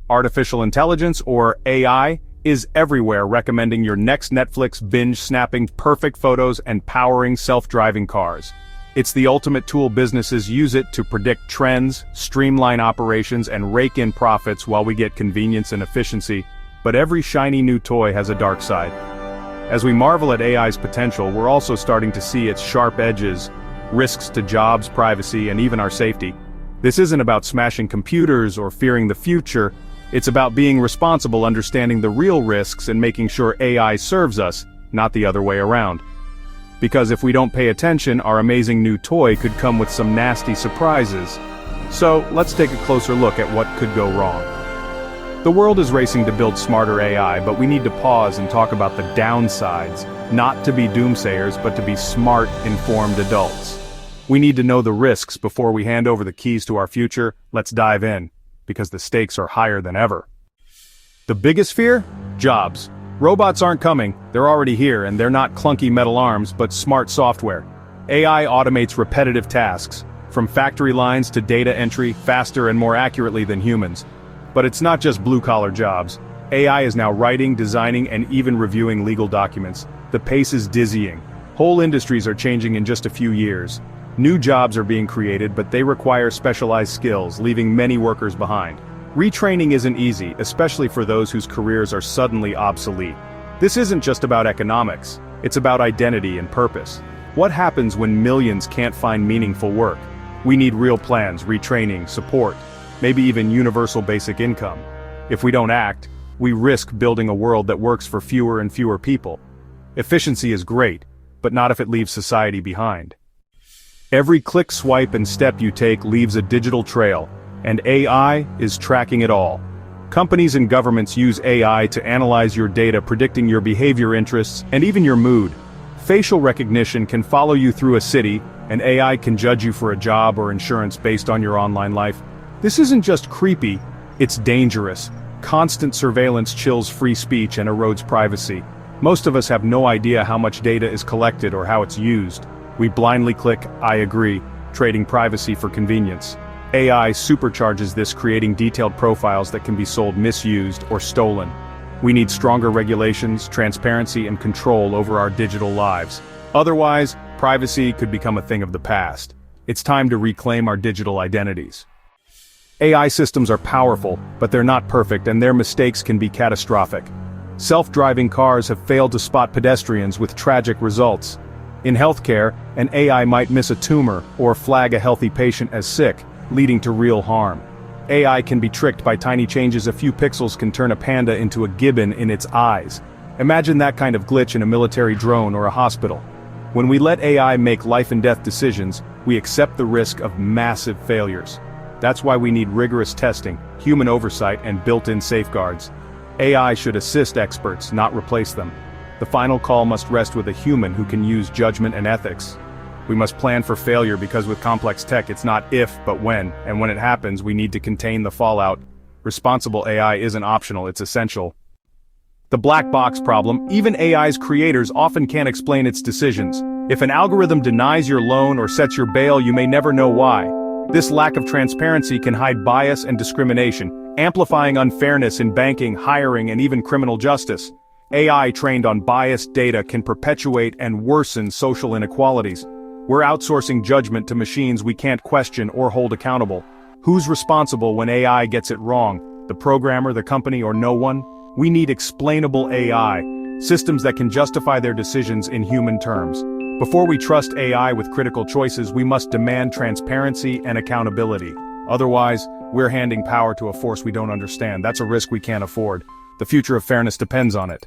Artificial intelligence, or AI, is everywhere, recommending your next Netflix binge, snapping perfect photos and powering self-driving cars. It's the ultimate tool. Businesses use it to predict trends, streamline operations, and rake in profits while we get convenience and efficiency. But every shiny new toy has a dark side. As we marvel at AI's potential, we're also starting to see its sharp edges, risks to jobs, privacy, and even our safety. This isn't about smashing computers or fearing the future. It's about being responsible, understanding the real risks, and making sure AI serves us, not the other way around. Because if we don't pay attention, our amazing new toy could come with some nasty surprises. So, let's take a closer look at what could go wrong. The world is racing to build smarter AI, but we need to pause and talk about the downsides, not to be doomsayers, but to be smart, informed adults. We need to know the risks before we hand over the keys to our future. Let's dive in, because the stakes are higher than ever. The biggest fear? Jobs. Robots aren't coming, they're already here, and they're not clunky metal arms, but smart software. AI automates repetitive tasks, from factory lines to data entry, faster and more accurately than humans. But it's not just blue-collar jobs. AI is now writing, designing, and even reviewing legal documents. The pace is dizzying. Whole industries are changing in just a few years. New jobs are being created, but they require specialized skills, leaving many workers behind. Retraining isn't easy, especially for those whose careers are suddenly obsolete. This isn't just about economics, it's about identity and purpose. What happens when millions can't find meaningful work? We need real plans, retraining, support, maybe even universal basic income. If we don't act, we risk building a world that works for fewer and fewer people. Efficiency is great, but not if it leaves society behind. Every click, swipe, and step you take leaves a digital trail, and AI is tracking it all. Companies and governments use AI to analyze your data, predicting your behavior, interests, and even your mood. Facial recognition can follow you through a city, and AI can judge you for a job or insurance based on your online life. This isn't just creepy, it's dangerous. Constant surveillance chills free speech and erodes privacy. Most of us have no idea how much data is collected or how it's used. We blindly click, "I agree," trading privacy for convenience. AI supercharges this, creating detailed profiles that can be sold, misused, or stolen. We need stronger regulations, transparency, and control over our digital lives. Otherwise, privacy could become a thing of the past. It's time to reclaim our digital identities. AI systems are powerful, but they're not perfect, and their mistakes can be catastrophic. Self-driving cars have failed to spot pedestrians with tragic results. In healthcare, an AI might miss a tumor or flag a healthy patient as sick, leading to real harm. AI can be tricked by tiny changes. A few pixels can turn a panda into a gibbon in its eyes. Imagine that kind of glitch in a military drone or a hospital. When we let AI make life and death decisions, we accept the risk of massive failures. That's why we need rigorous testing, human oversight, and built-in safeguards. AI should assist experts, not replace them. The final call must rest with a human who can use judgment and ethics. We must plan for failure, because with complex tech it's not if, but when, and when it happens we need to contain the fallout. Responsible AI isn't optional, it's essential. The black box problem: even AI's creators often can't explain its decisions. If an algorithm denies your loan or sets your bail, you may never know why. This lack of transparency can hide bias and discrimination, amplifying unfairness in banking, hiring, and even criminal justice. AI trained on biased data can perpetuate and worsen social inequalities. We're outsourcing judgment to machines we can't question or hold accountable. Who's responsible when AI gets it wrong? The programmer, the company, or no one? We need explainable AI, systems that can justify their decisions in human terms. Before we trust AI with critical choices, we must demand transparency and accountability. Otherwise, we're handing power to a force we don't understand. That's a risk we can't afford. The future of fairness depends on it.